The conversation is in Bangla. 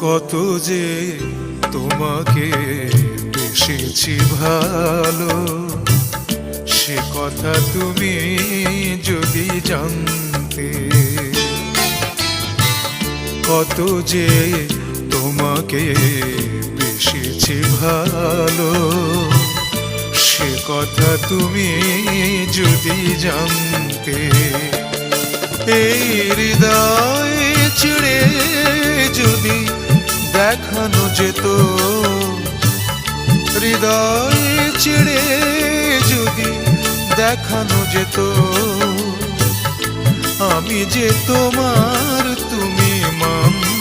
কত যে তোমাকে বেসেছি ভালো, সে কথা তুমি যদি জানতে। কত যে তোমাকে বেসেছি ভালো, সে কথা তুমি যদি জানতে। এই হৃদয় ছিঁড়ে যদি দেখানো যেত, হৃদয় ছিঁড়ে যদি দেখানো যেত, আমি যে তোমার তুমি মানতে।